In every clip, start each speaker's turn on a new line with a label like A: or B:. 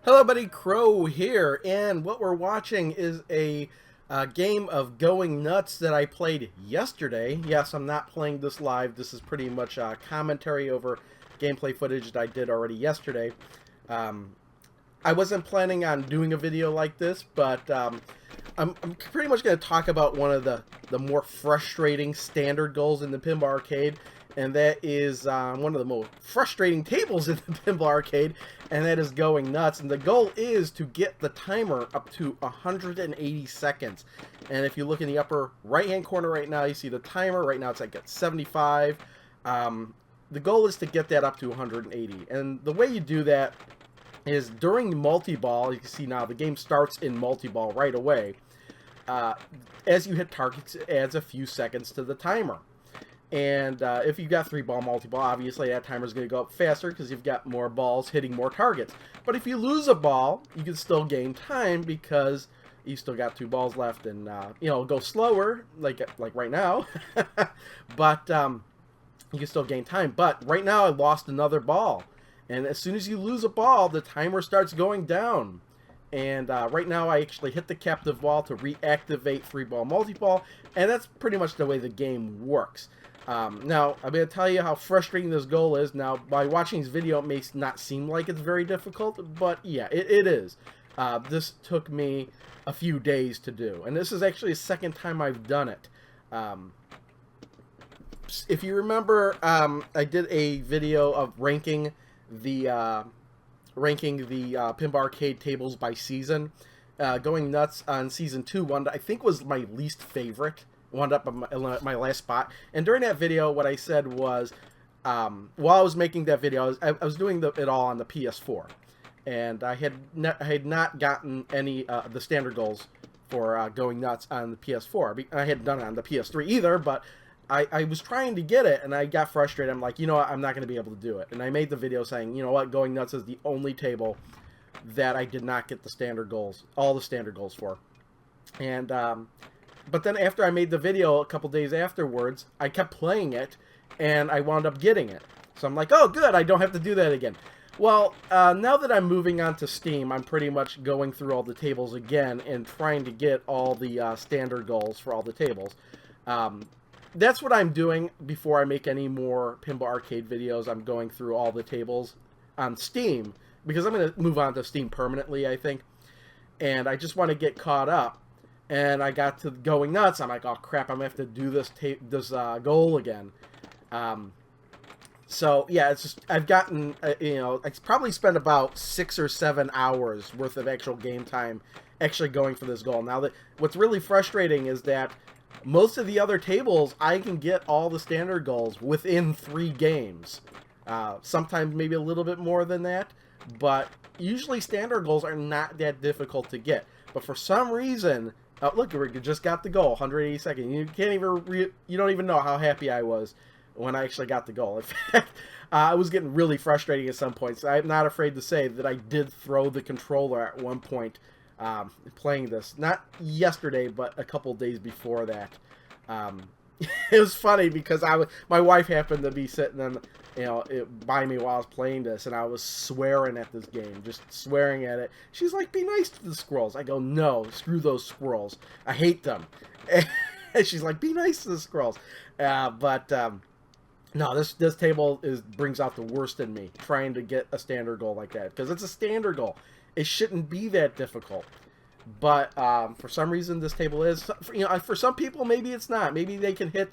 A: Hello, buddy. Crow here, and what we're watching is a game of Going Nuts that I played yesterday. Yes, I'm not playing this live. This is pretty much commentary over gameplay footage that I did already yesterday. Um, I wasn't planning on doing a video like this, but I'm pretty much going to talk about one of the more frustrating standard goals in the Pinball Arcade, and that is one of the most frustrating tables in the Pinball Arcade, and that is Going Nuts. And the goal is to get the timer up to 180 seconds. And if you look in the upper right-hand corner right now, you see the timer. Right now it's like at 75. The goal is to get that up to 180. And the way you do that is during multi-ball. You can see now the game starts in multi-ball right away. As you hit targets, it adds a few seconds to the timer. And if you've got 3-ball multi-ball, obviously that timer's going to go up faster because you've got more balls hitting more targets. But if you lose a ball, you can still gain time because you still got 2 balls left, and go slower like right now. But you can still gain time. But right now I lost another ball, and as soon as you lose a ball, the timer starts going down. And right now I actually hit the captive ball to reactivate 3-ball multi-ball, and that's pretty much the way the game works. Now, I'm going to tell you how frustrating this goal is. Now, by watching this video, it may not seem like it's very difficult, but yeah, it is. This took me a few days to do, and this is actually the second time I've done it. If you remember, I did a video of ranking the Pinball Arcade tables by season. Going Nuts on Season 2, one I think was my least favorite. Wound up on my last spot. And during that video, what I said was, while I was making that video, I was doing it all on the PS4. And I had not gotten any the standard goals for Going Nuts on the PS4. I hadn't done it on the PS3 either, but I was trying to get it, and I got frustrated. I'm like, you know what, I'm not going to be able to do it. And I made the video saying, you know what, Going Nuts is the only table that I did not get the standard goals, all the standard goals for. And but then after I made the video a couple days afterwards, I kept playing it, and I wound up getting it. So I'm like, oh, good, I don't have to do that again. Well, now that I'm moving on to Steam, I'm pretty much going through all the tables again and trying to get all the standard goals for all the tables. That's what I'm doing before I make any more Pinball Arcade videos. I'm going through all the tables on Steam, because I'm going to move on to Steam permanently, I think. And I just want to get caught up. And I got to Going Nuts. I'm like, oh crap, I'm gonna have to do this goal again. So yeah, it's just I've gotten I probably spent about 6 or 7 hours worth of actual game time actually going for this goal. Now what's really frustrating is that most of the other tables I can get all the standard goals within 3 games. Sometimes maybe a little bit more than that, but usually standard goals are not that difficult to get. But for some reason, look, we just got the goal, 180 seconds. You can't even you don't even know how happy I was when I actually got the goal. In fact, I was getting really frustrating at some points. I'm not afraid to say that I did throw the controller at one point playing this. Not yesterday, but a couple days before that. It was funny because my wife happened to be sitting by me while I was playing this, and I was swearing at this game, just swearing at it. She's like, "Be nice to the squirrels." I go, "No, screw those squirrels. I hate them." And she's like, "Be nice to the squirrels." No, this table brings out the worst in me trying to get a standard goal like that, because it's a standard goal. It shouldn't be that difficult. But for some reason, this table is. For some people, maybe it's not. Maybe they can hit.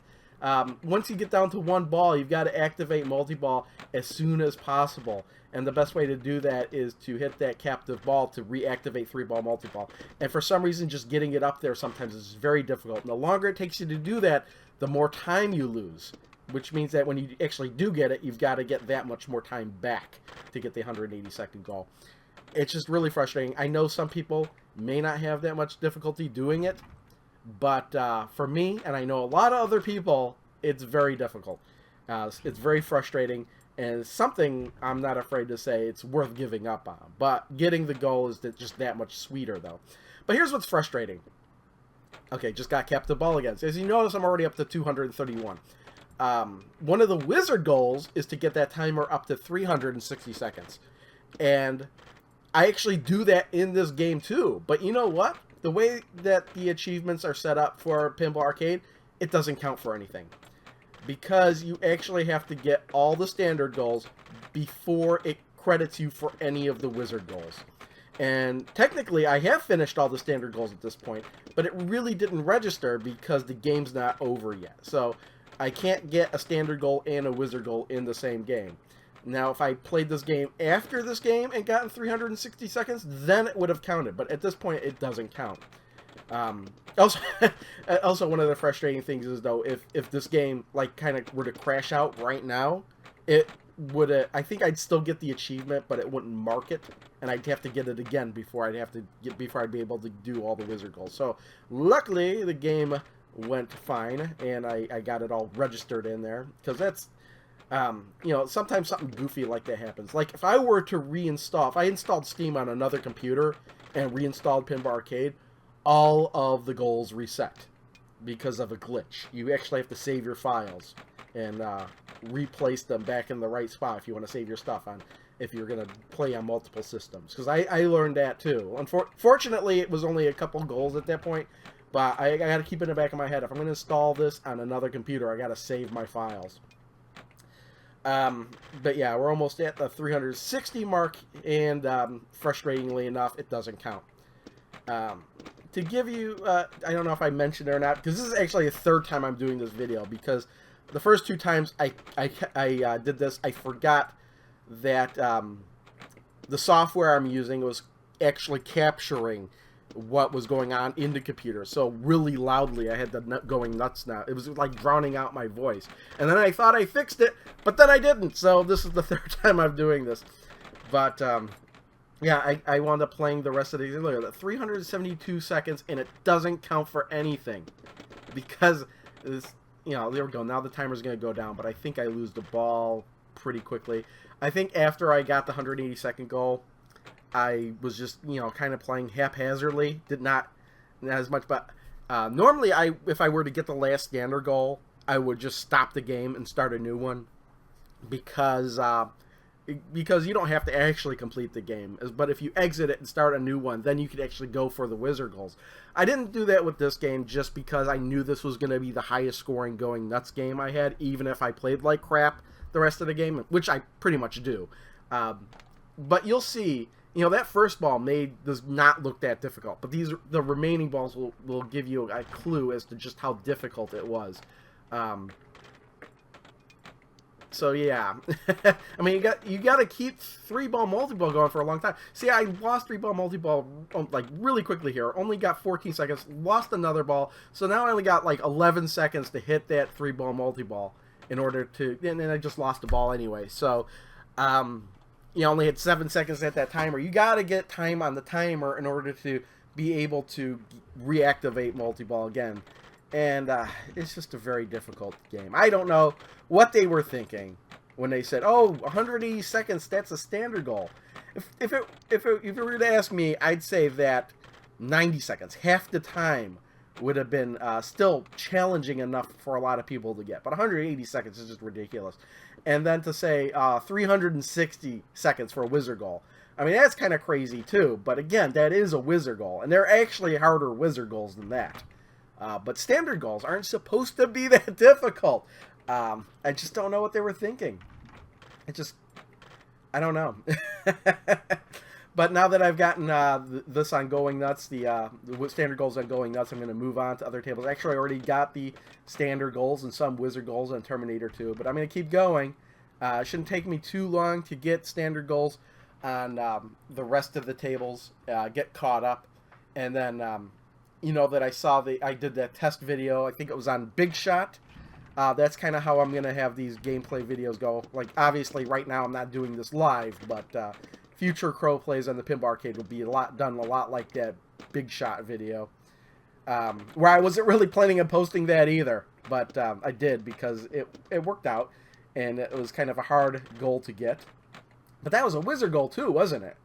A: Once you get down to 1 ball, you've got to activate multi-ball as soon as possible. And the best way to do that is to hit that captive ball to reactivate 3-ball multi-ball. And for some reason, just getting it up there sometimes is very difficult. And the longer it takes you to do that, the more time you lose. Which means that when you actually do get it, you've got to get that much more time back to get the 180-second goal. It's just really frustrating. I know some people may not have that much difficulty doing it, but for me, and I know a lot of other people, it's very difficult. It's very frustrating, and it's something I'm not afraid to say it's worth giving up on. But getting the goal is just that much sweeter, though. But here's what's frustrating. Okay, just got captive ball again. So as you notice, I'm already up to 231. One of the wizard goals is to get that timer up to 360 seconds. And I actually do that in this game too. But you know what? The way that the achievements are set up for Pinball Arcade, it doesn't count for anything. Because you actually have to get all the standard goals before it credits you for any of the wizard goals. And technically, I have finished all the standard goals at this point, but it really didn't register because the game's not over yet. So I can't get a standard goal and a wizard goal in the same game. Now, if I played this game after this game and gotten 360 seconds, then it would have counted. But at this point, it doesn't count. Also, one of the frustrating things is, though, if this game, like, kind of were to crash out right now, it would, I think I'd still get the achievement, but it wouldn't mark it, and I'd have to get it again before I'd be able to do all the wizard goals. So, luckily, the game went fine, and I got it all registered in there, because that's, you know, sometimes something goofy like that happens. Like, if I were to reinstall, if I installed Steam on another computer and reinstalled Pinball Arcade, all of the goals reset because of a glitch. You actually have to save your files and replace them back in the right spot if you want to save your stuff on, if you're going to play on multiple systems. Because I learned that too. Unfortunately, it was only a couple goals at that point, but I got to keep it in the back of my head. If I'm going to install this on another computer, I got to save my files. But yeah, we're almost at the 360 mark, and frustratingly enough, it doesn't count. To give you, I don't know if I mentioned it or not, because this is actually the third time I'm doing this video, because the first two times I did this, I forgot that the software I'm using was actually capturing what was going on in the computer. So really loudly, I had the going nuts now. It was like drowning out my voice. And then I thought I fixed it, but then I didn't. So this is the third time I'm doing this. But, yeah, I wound up playing the rest of these. Look at that, 372 seconds, and it doesn't count for anything. Because, this, you know, there we go. Now the timer's going to go down, but I think I lose the ball pretty quickly. I think after I got the 180-second goal, I was just, you know, kind of playing haphazardly. Not as much, but normally, if I were to get the last standard goal, I would just stop the game and start a new one. Because you don't have to actually complete the game. But if you exit it and start a new one, then you could actually go for the wizard goals. I didn't do that with this game just because I knew this was going to be the highest scoring Going Nuts game I had, even if I played like crap the rest of the game, which I pretty much do. But you'll see, you know, that first ball does not look that difficult. But the remaining balls will give you a clue as to just how difficult it was. So yeah, I mean, you got to keep 3-ball multi-ball going for a long time. See, I lost 3-ball multi-ball like really quickly here. Only got 14 seconds. Lost another ball. So now I only got like 11 seconds to hit that 3-ball multi-ball in order to. And then I just lost the ball anyway. So, you only had 7 seconds at that timer. You got to get time on the timer in order to be able to reactivate multi-ball again. And it's just a very difficult game. I don't know what they were thinking when they said, "Oh, 180 seconds, that's a standard goal." If you were to ask me, I'd say that 90 seconds, half the time, would have been still challenging enough for a lot of people to get. But 180 seconds is just ridiculous. And then to say 360 seconds for a wizard goal. I mean, that's kind of crazy too. But again, that is a wizard goal. And they're actually harder wizard goals than that. But standard goals aren't supposed to be that difficult. I just don't know what they were thinking. I don't know. But now that I've gotten this on Going Nuts, the standard goals on Going Nuts, I'm going to move on to other tables. Actually, I already got the standard goals and some wizard goals on Terminator 2, but I'm going to keep going. It shouldn't take me too long to get standard goals on the rest of the tables, get caught up, and then... you know that I did that test video. I think it was on Big Shot. That's kind of how I'm going to have these gameplay videos go. Like, obviously, right now I'm not doing this live, but future Crow plays on the Pinball Arcade will be done a lot like that Big Shot video. Where I wasn't really planning on posting that either, but I did because it worked out, and it was kind of a hard goal to get. But that was a wizard goal too, wasn't it?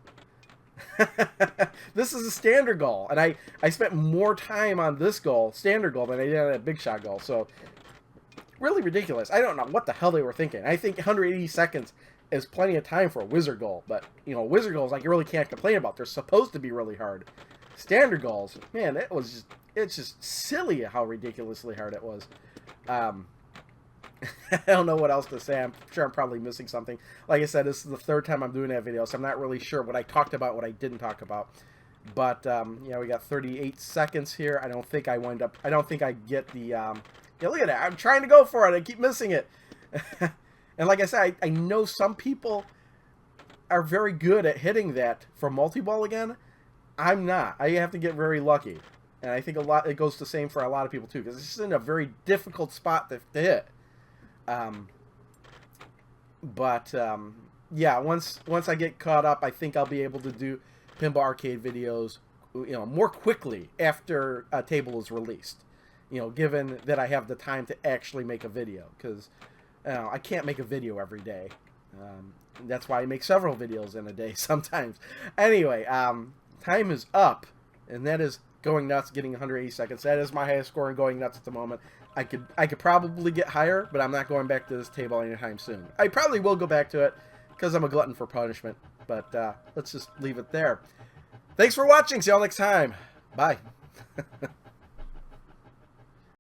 A: This is a standard goal, and I spent more time on this goal, standard goal, than I did on that Big Shot goal. So really ridiculous. I don't know what the hell they were thinking. I think 180 seconds is plenty of time for a wizard goal. But, you know, wizard goals, like, you really can't complain about. They're supposed to be really hard. Standard goals, man, it's just silly how ridiculously hard it was. I don't know what else to say. I'm sure I'm probably missing something. Like I said, this is the third time I'm doing that video, so I'm not really sure what I talked about, what I didn't talk about. But, you know, we got 38 seconds here. I don't think I get the, yeah, look at that. I'm trying to go for it. I keep missing it. And like I said, I know some people are very good at hitting that for multi-ball again. I'm not. I have to get very lucky. And I think it goes the same for a lot of people too, because it's just in a very difficult spot to hit. Yeah, once I get caught up, I think I'll be able to do Pinball Arcade videos, you know, more quickly after a table is released. You know, given that I have the time to actually make a video, because I can't make a video every day. That's why I make several videos in a day sometimes. Anyway, time is up, and that is Going Nuts getting 180 seconds. That is my highest score in Going Nuts at the moment. I could probably get higher, but I'm not going back to this table anytime soon. I probably will go back to it because I'm a glutton for punishment. But let's just leave it there. Thanks for watching. See y'all next time. Bye.